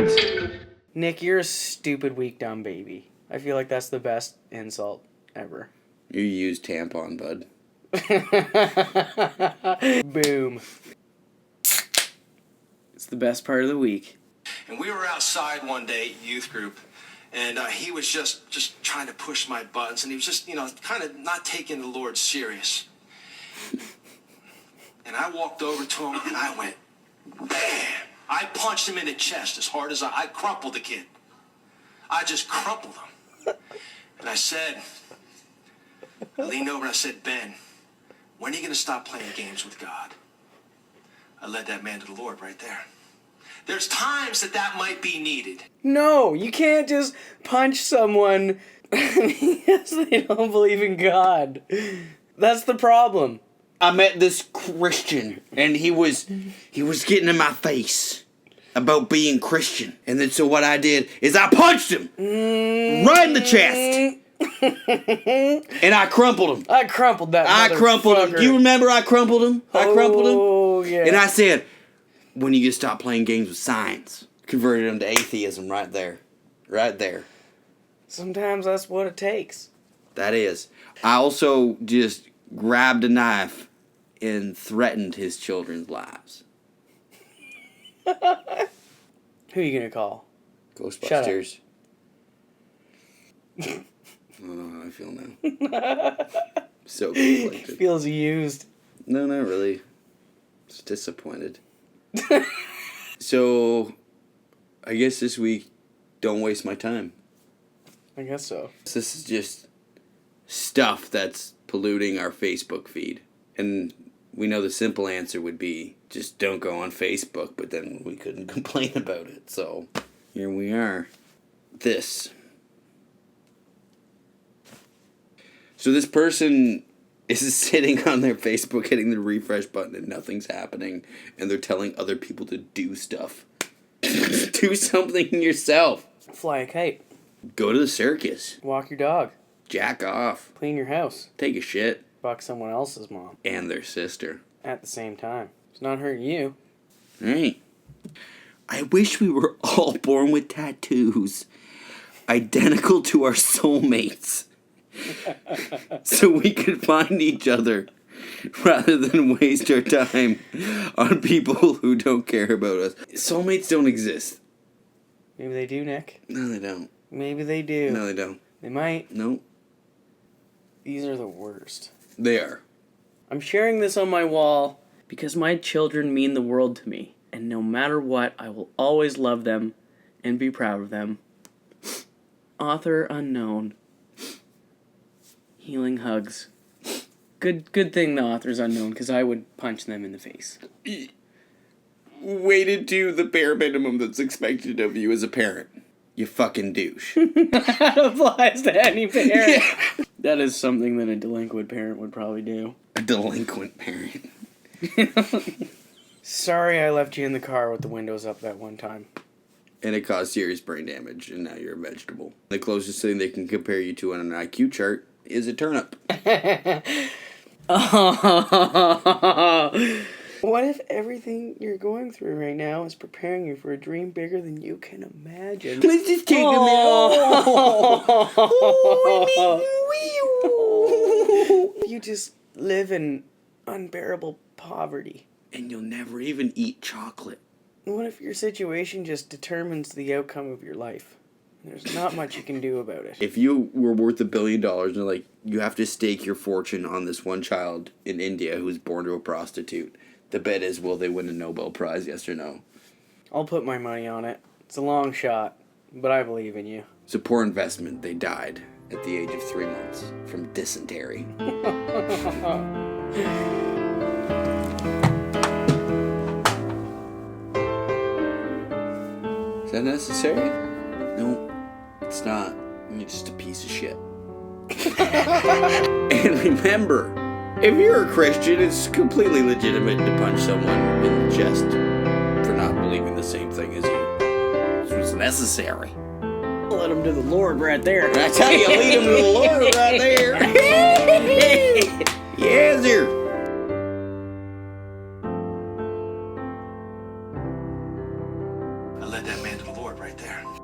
bastards! Nick, you're a stupid, weak, dumb baby. I feel like that's the best insult ever. You use tampon, bud. Boom. It's the best part of the week. And we were outside one day, youth group, and he was just trying to push my buttons, and he was just, kind of not taking the Lord serious. And I walked over to him, and I went, bam! I punched him in the chest as hard as I crumpled the kid. I just crumpled him. And I leaned over and I said, Ben, when are you going to stop playing games with God? I led that man to the Lord right there. There's times that might be needed. No, you can't just punch someone because they don't believe in God. That's the problem. I met this Christian, and he was getting in my face about being Christian. And then so what I did is I punched him right in the chest. And I crumpled him. I crumpled that I crumpled him. Do you remember I crumpled him? Oh, yeah. And I said, when you stop playing games with science, converted him to atheism right there. Right there. Sometimes that's what it takes. That is. I also just grabbed a knife and threatened his children's lives. Who are you going to call? Ghostbusters. I don't know how I feel now. So conflicted. Feels used. No, not really. Just disappointed. So, I guess this week, don't waste my time. I guess so. This is just stuff that's polluting our Facebook feed. And we know the simple answer would be just don't go on Facebook, but then we couldn't complain about it. So, here we are. This. So this person is sitting on their Facebook hitting the refresh button and nothing's happening. And they're telling other people to do stuff. Do something yourself. Fly a kite. Go to the circus. Walk your dog. Jack off. Clean your house. Take a shit. Fuck someone else's mom. And their sister. At the same time. It's not hurting you. Right. I wish we were all born with tattoos. Identical to our soulmates. So we could find each other. Rather than waste our time on people who don't care about us. Soulmates don't exist. Maybe they do, Nick. No, they don't. Maybe they do. No, they don't. They might. No. These are the worst. They are. I'm sharing this on my wall because my children mean the world to me. And no matter what, I will always love them and be proud of them. Author unknown. Healing hugs. Good thing the author's unknown, because I would punch them in the face. Way to do the bare minimum that's expected of you as a parent. You fucking douche. That applies to any parent. Yeah. That is something that a delinquent parent would probably do. A delinquent parent. Sorry I left you in the car with the windows up that one time. And it caused serious brain damage, and now you're a vegetable. The closest thing they can compare you to on an IQ chart is a turnip. What if everything you're going through right now is preparing you for a dream bigger than you can imagine? Let's just take them You just live in unbearable poverty. And you'll never even eat chocolate. What if your situation just determines the outcome of your life? There's not much you can do about it. If you were worth $1 billion and like you have to stake your fortune on this one child in India who was born to a prostitute, the bet is will they win a Nobel Prize, yes or no? I'll put my money on it. It's a long shot, but I believe in you. It's a poor investment. They died at the age of 3 months from dysentery. Is that necessary? No, it's not. You're just a piece of shit. And remember, if you're a Christian, it's completely legitimate to punch someone in the chest for not believing the same thing as you. This was necessary. Let him to the Lord right there. I tell you, lead him to the Lord right there. Yes, sir. I led that man to the Lord right there.